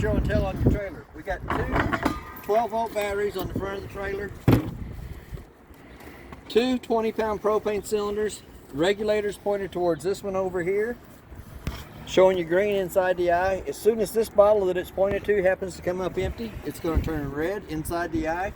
Show and tell on your trailer. We got two 12-volt batteries on the front of the trailer, two 20-pound propane cylinders, regulators pointed towards this one over here, showing you green inside the eye. As soon as this bottle that it's pointed to happens to come up empty, it's going to turn red inside the eye.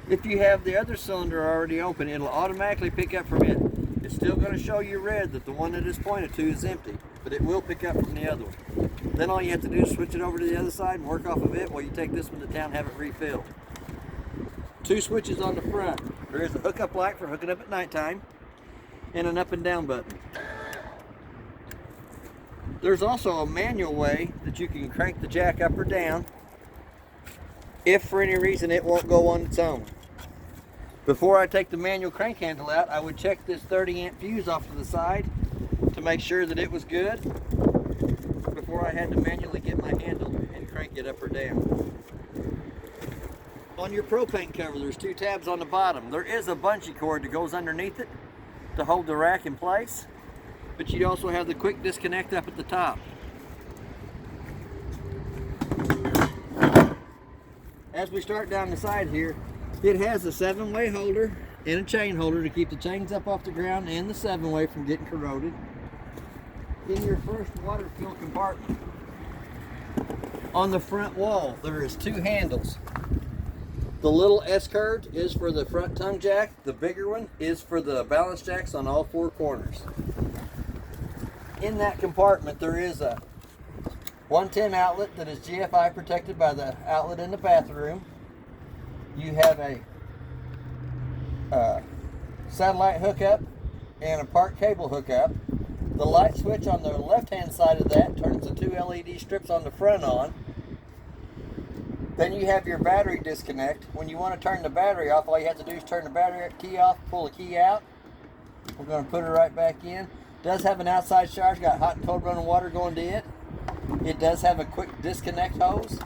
If you have the other cylinder already open, it'll automatically pick up from it. It's still going to show you red that the one that is pointed to is empty, but it will pick up from the other one. Then all you have to do is switch it over to the other side and work off of it while you take this one to town and have it refilled. Two switches on the front. There is a hookup light for hooking up at nighttime and an up and down button. There's also a manual way that you can crank the jack up or down if for any reason it won't go on its own. Before I take the manual crank handle out, I would check this 30-amp fuse off to the side to make sure that it was good before I had to manually get my handle and crank it up or down. On your propane cover, there's two tabs on the bottom. There is a bungee cord that goes underneath it to hold the rack in place, but you also have the quick disconnect up at the top. As we start down the side here, it has a 7-way holder and a chain holder to keep the chains up off the ground and the 7-way from getting corroded. In your first water fill compartment, on the front wall, there is two handles. The little S-curve is for the front tongue jack. The bigger one is for the balance jacks on all four corners. In that compartment, there is a 110 outlet that is GFI protected by the outlet in the bathroom. You have a satellite hookup and a park cable hookup. The light switch on the left-hand side of that turns the two LED strips on the front on. Then you have your battery disconnect. When you want to turn the battery off, all you have to do is turn the battery key off, pull the key out. We're going to put it right back in. It does have an outside shower. It's got hot and cold running water going to it. It does have a quick disconnect hose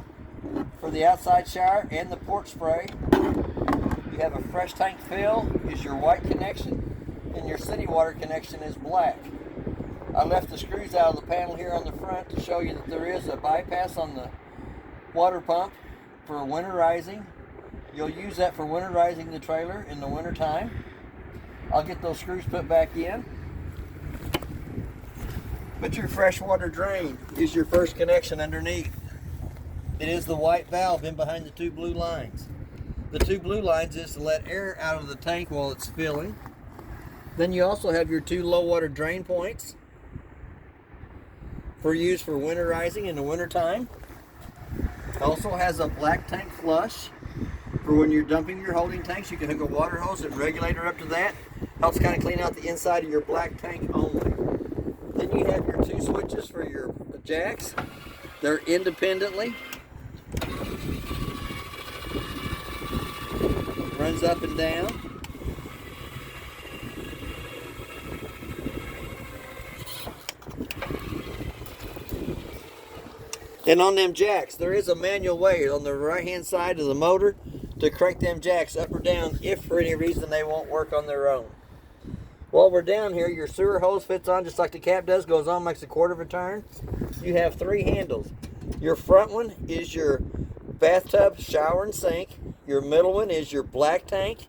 for the outside shower and the port spray. You have a fresh tank fill is your white connection, and your city water connection is black. I left the screws out of the panel here on the front to show you that there is a bypass on the water pump for winterizing. You'll use that for winterizing the trailer in the winter time. I'll get those screws put back in. But your freshwater drain is your first connection underneath. It is the white valve in behind the two blue lines. The two blue lines is to let air out of the tank while it's filling. Then you also have your two low water drain points for use for winterizing in the winter time. It also has a black tank flush for when you're dumping your holding tanks. You can hook a water hose and regulator up to that. Helps kind of clean out the inside of your black tank only. Then you have your two switches for your jacks. They're independently. Runs up and down. And on them jacks, there is a manual way on the right-hand side of the motor to crank them jacks up or down if for any reason they won't work on their own. While we're down here, your sewer hose fits on just like the cap does, goes on, makes a quarter of a turn. You have three handles. Your front one is your bathtub, shower, and sink. Your middle one is your black tank.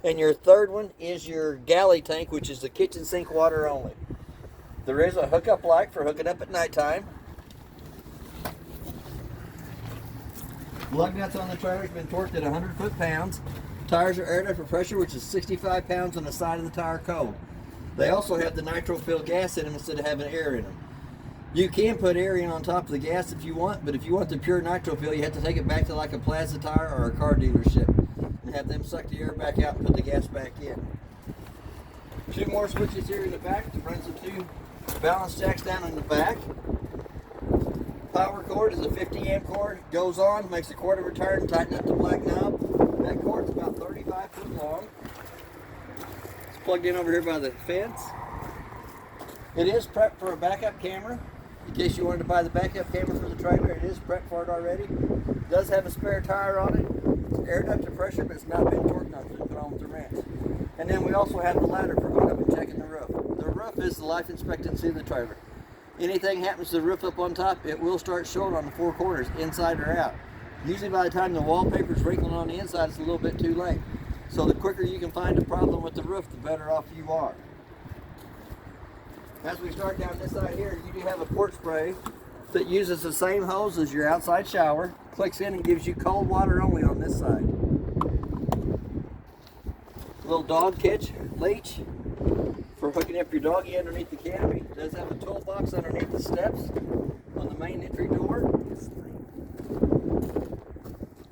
And your third one is your galley tank, which is the kitchen sink water only. There is a hookup light for hooking up at nighttime. Lug nuts on the trailer has been torqued at 100 foot-pounds. Tires are air for pressure, which is 65 pounds on the side of the tire cold. They also have the nitro-filled gas in them instead of having air in them. You can put air in on top of the gas if you want, but if you want the pure nitro fill, you have to take it back to like a Plaza Tire or a car dealership and have them suck the air back out and put the gas back in. Two more switches here in the back to run some two balance jacks down in the back. Power cord is a 50-amp cord. Goes on, makes a quarter of a turn, tighten up the black knob. That cord's about 35 foot long. It's plugged in over here by the fence. It is prepped for a backup camera. In case you wanted to buy the backup camera for the trailer, it is prepped for it already. It does have a spare tire on it. It's aired up to pressure, but it's not been torqued on, so it's put on with the wrench. And then we also have the ladder for going up and checking the roof. The roof is the life expectancy of the trailer. anything happens to the roof up on top, it will start showing on the four corners, inside or out. Usually by the time the wallpaper is wrinkling on the inside, it's a little bit too late. So the quicker you can find a problem with the roof, the better off you are. As we start down this side here, you do have a port spray that uses the same hose as your outside shower, clicks in and gives you cold water only on this side. Little dog leech for hooking up your doggy underneath the canopy. It does have a toolbox underneath the steps on the main entry door.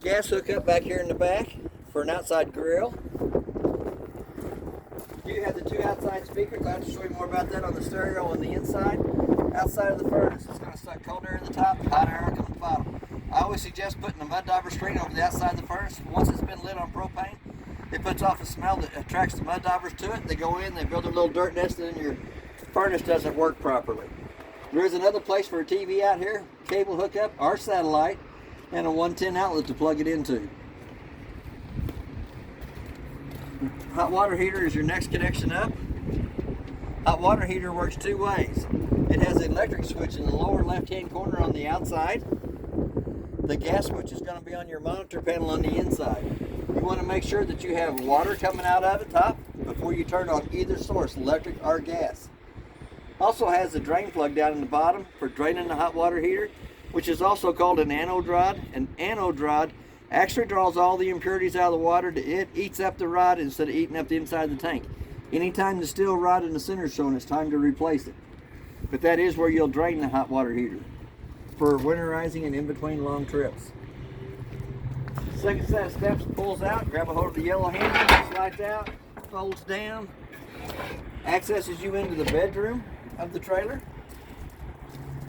Gas hookup back here in the back for an outside grill. You have the two outside speakers. I'll have to show you more about that on the stereo on the inside. Outside of the furnace, it's going to suck cold air at the top, hot air at the bottom. I always suggest putting a mud dauber screen over the outside of the furnace. Once it's been lit on propane, it puts off a smell that attracts the mud daubers to it. They go in, they build a little dirt nest, and then your furnace doesn't work properly. There is another place for a TV out here, cable hookup, or satellite, and a 110 outlet to plug it into. Hot water heater is your next connection up. Hot water heater works two ways. It has an electric switch in the lower left-hand corner on the outside. The gas switch is going to be on your monitor panel on the inside. You want to make sure that you have water coming out of the top before you turn on either source, electric or gas. Also has a drain plug down in the bottom for draining the hot water heater, which is also called an anode rod. An anode rod actually draws all the impurities out of the water. It eats up the rod instead of eating up the inside of the tank. Anytime the steel rod in the center is shown, it's time to replace it. But that is where you'll drain the hot water heater for winterizing and in between long trips. Second set of steps pulls out, grab a hold of the yellow handle, slides out, folds down, accesses you into the bedroom of the trailer.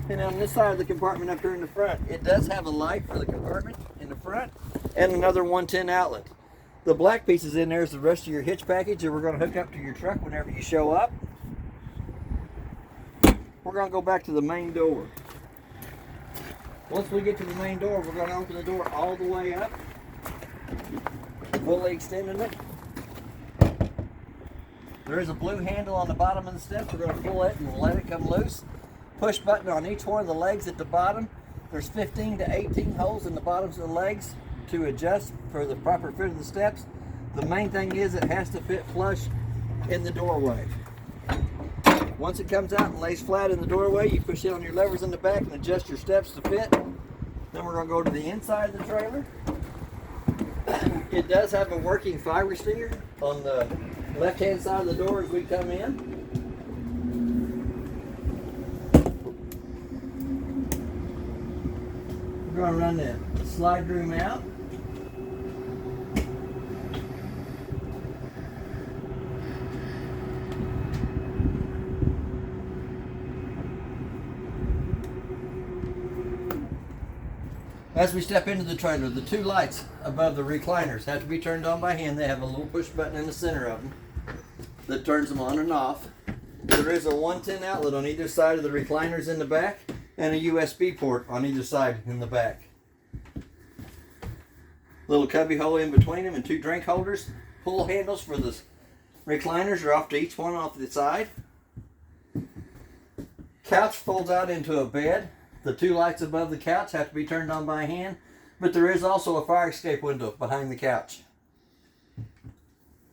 And on this side of the compartment up here in the front, it does have a light for the compartment in the front and another 110 outlet. The black pieces in there is the rest of your hitch package that we're going to hook up to your truck whenever you show up. We're going to go back to the main door. Once we get to the main door, we're going to open the door all the way up, fully extending it. There is a blue handle on the bottom of the steps. We're going to pull it and let it come loose. Push button on each one of the legs at the bottom. There's 15 to 18 holes in the bottoms of the legs to adjust for the proper fit of the steps. The main thing is it has to fit flush in the doorway. Once it comes out and lays flat in the doorway, you push in on your levers in the back and adjust your steps to fit. Then we're going to go to the inside of the trailer. It does have a working fire extinguisher on the left-hand side of the door as we come in. We're going to run the slide room out. As we step into the trailer, the two lights above the recliners have to be turned on by hand. They have a little push button in the center of them that turns them on and off. There is a 110 outlet on either side of the recliners in the back and a USB port on either side in the back. Little cubby hole in between them and two drink holders. Pull handles for the recliners are off to each one off the side. Couch folds out into a bed. The two lights above the couch have to be turned on by hand, but there is also a fire escape window behind the couch.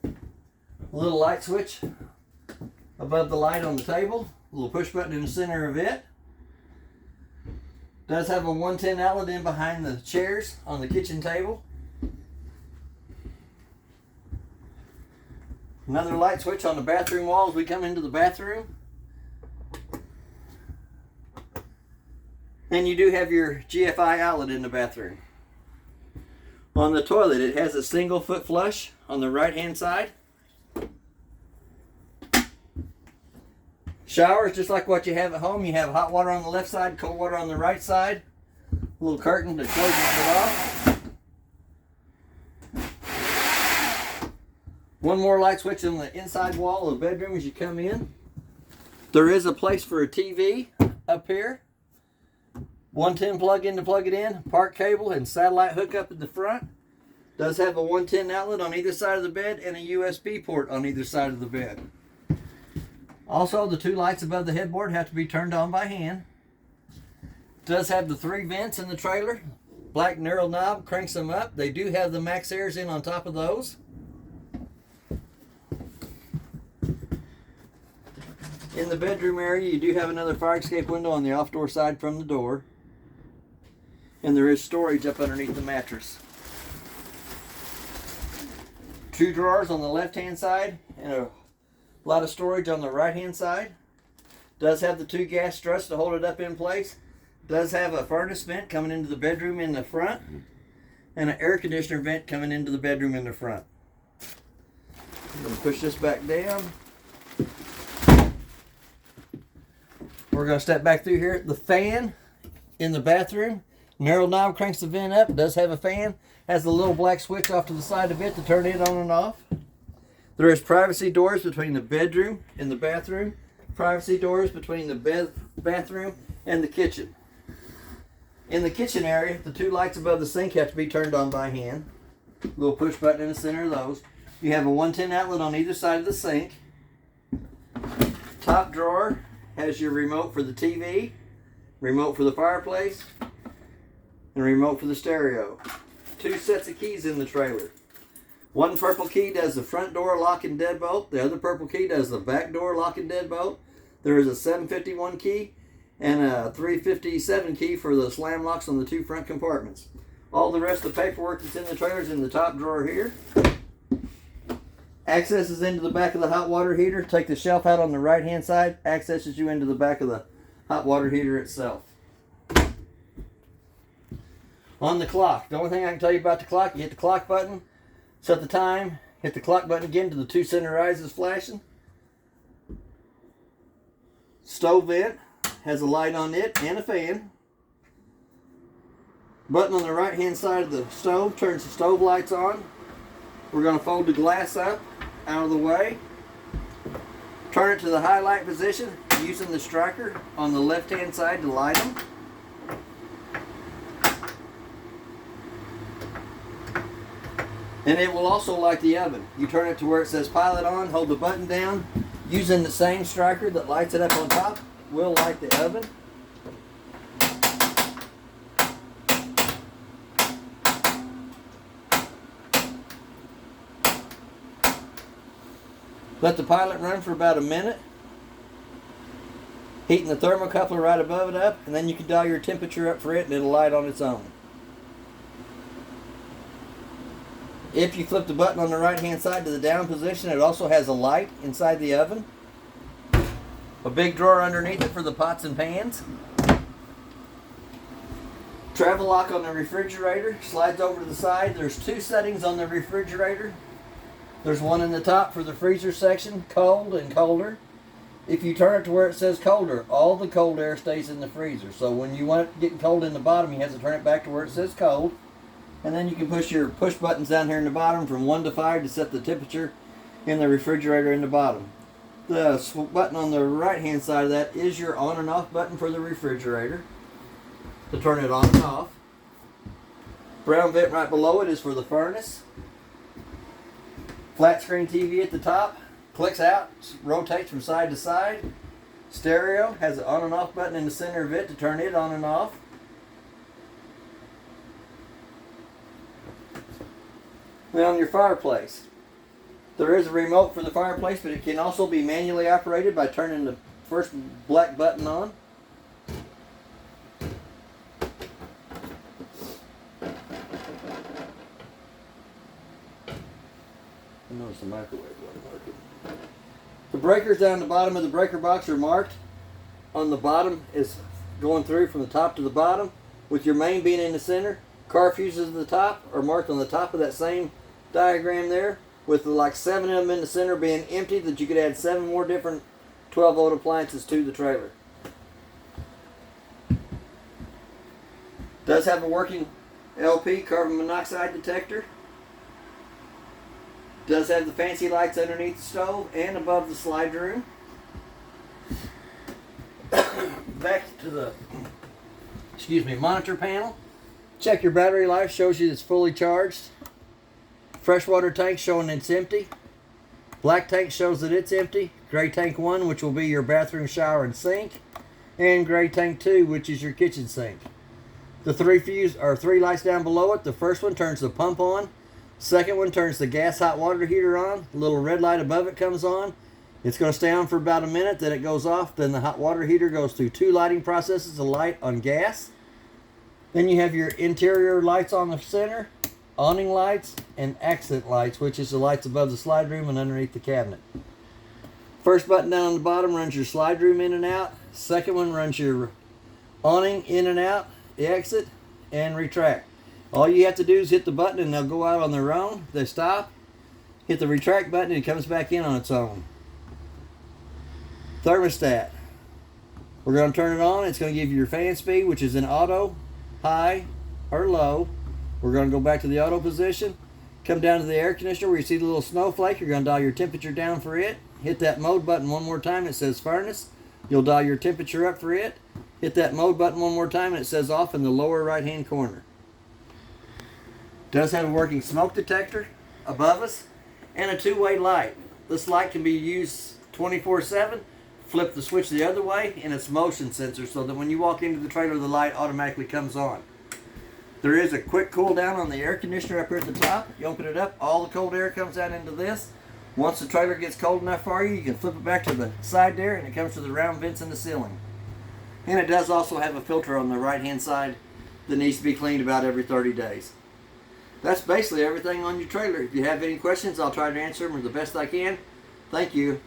A little light switch above the light on the table, a little push button in the center of it. Does have a 110 outlet in behind the chairs on the kitchen table. Another light switch on the bathroom wall as we come into the bathroom. And you do have your GFI outlet in the bathroom. On the toilet, it has a single foot flush on the right hand side. Showers, just like what you have at home. You have hot water on the left side, cold water on the right side. A little curtain that closes it off. One more light switch on the inside wall of the bedroom as you come in. There is a place for a TV up here. 110 plug in to plug it in, park cable and satellite hookup at the front. Does have a 110 outlet on either side of the bed and a USB port on either side of the bed. Also, the two lights above the headboard have to be turned on by hand. Does have the 3 vents in the trailer. Black narrow knob cranks them up. They do have the max airs in on top of those. In the bedroom area, you do have another fire escape window on the off door side from the door. And there is storage up underneath the mattress. 2 drawers on the left hand side and a lot of storage on the right hand side. Does have the 2 gas struts to hold it up in place. Does have a furnace vent coming into the bedroom in the front and an air conditioner vent coming into the bedroom in the front. I'm going to push this back down. We're going to step back through here. The fan in the bathroom, narrow knob cranks the vent up. It does have a fan. Has a little black switch off to the side of it to turn it on and off. There is privacy doors between the bedroom and the bathroom. Privacy doors between the bathroom and the kitchen. In the kitchen area, the 2 lights above the sink have to be turned on by hand. Little push button in the center of those. You have a 110 outlet on either side of the sink. Top drawer has your remote for the TV, remote for the fireplace, and remote for the stereo. 2 sets of keys in the trailer. 1 purple key does the front door lock and deadbolt. The other purple key does the back door lock and deadbolt. There is a 751 key and a 357 key for the slam locks on the 2 front compartments. All the rest of the paperwork that's in the trailer is in the top drawer here. Accesses into the back of the hot water heater. Take the shelf out on the right hand side. Accesses you into the back of the hot water heater itself. On the clock, the only thing I can tell you about the clock, you hit the clock button, set the time, hit the clock button again to the 2 center eyes is flashing. Stove vent has a light on it and a fan. Button on the right hand side of the stove turns the stove lights on. We're going to fold the glass up out of the way. Turn it to the highlight position using the striker on the left hand side to light them. And it will also light the oven. You turn it to where it says pilot on, hold the button down. Using the same striker that lights it up on top will light the oven. Let the pilot run for about a minute. Heating the thermocoupler right above it up, and then you can dial your temperature up for it and it'll light on its own. If you flip the button on the right hand side to the down position, it also has a light inside the oven. A big drawer underneath it for the pots and pans. Travel lock on the refrigerator, slides over to the side. There's 2 settings on the refrigerator. There's one in the top for the freezer section, cold and colder. If you turn it to where it says colder, all the cold air stays in the freezer. So when you want it getting cold in the bottom, you have to turn it back to where it says cold. And then you can push your push buttons down here in the bottom from 1 to 5 to set the temperature in the refrigerator in the bottom. The button on the right hand side of that is your on and off button for the refrigerator to turn it on and off. Brown vent right below it is for the furnace. Flat screen TV at the top, clicks out, rotates from side to side. Stereo has an on and off button in the center of it to turn it on and off. Then on your fireplace, there is a remote for the fireplace, but it can also be manually operated by turning the first black button on. I noticed the microwave wasn't working. The breakers down the bottom of the breaker box are marked. On the bottom is going through from the top to the bottom, with your main being in the center. Car fuses at the top are marked on the top of that same diagram there, with like 7 of them in the center being empty, that you could add 7 more different 12-volt appliances to the trailer. Does have a working LP carbon monoxide detector. Does have the fancy lights underneath the stove and above the slide room. Back to the monitor panel. Check your battery life, shows you it's fully charged. Freshwater tank showing it's empty. Black tank shows that it's empty. Gray tank 1, which will be your bathroom, shower, and sink, and gray tank 2, which is your kitchen sink. The three lights down below it. The first one turns the pump on. Second one turns the gas hot water heater on. The little red light above it comes on. It's going to stay on for about a minute, then it goes off. Then the hot water heater goes through 2 lighting processes to light on gas. Then you have your interior lights on the center, awning lights, and accent lights, which is the lights above the slide room and underneath the cabinet. First button down on the bottom runs your slide room in and out. Second one runs your awning in and out, exit, and retract. All you have to do is hit the button and they'll go out on their own. They stop, hit the retract button, and it comes back in on its own. Thermostat. We're going to turn it on. It's going to give you your fan speed, which is in auto, high, or low. We're going to go back to the auto position. Come down to the air conditioner where you see the little snowflake. You're going to dial your temperature down for it. Hit that mode button one more time. It says furnace. You'll dial your temperature up for it. Hit that mode button one more time and it says off in the lower right hand corner. Does have a working smoke detector above us and a 2-way light. This light can be used 24/7. Flip the switch the other way, and it's motion sensor so that when you walk into the trailer, the light automatically comes on. There is a quick cool down on the air conditioner up here at the top. You open it up, all the cold air comes out into this. Once the trailer gets cold enough for you, you can flip it back to the side there, and it comes to the round vents in the ceiling. And it does also have a filter on the right hand side that needs to be cleaned about every 30 days. That's basically everything on your trailer. If you have any questions, I'll try to answer them the best I can. Thank you.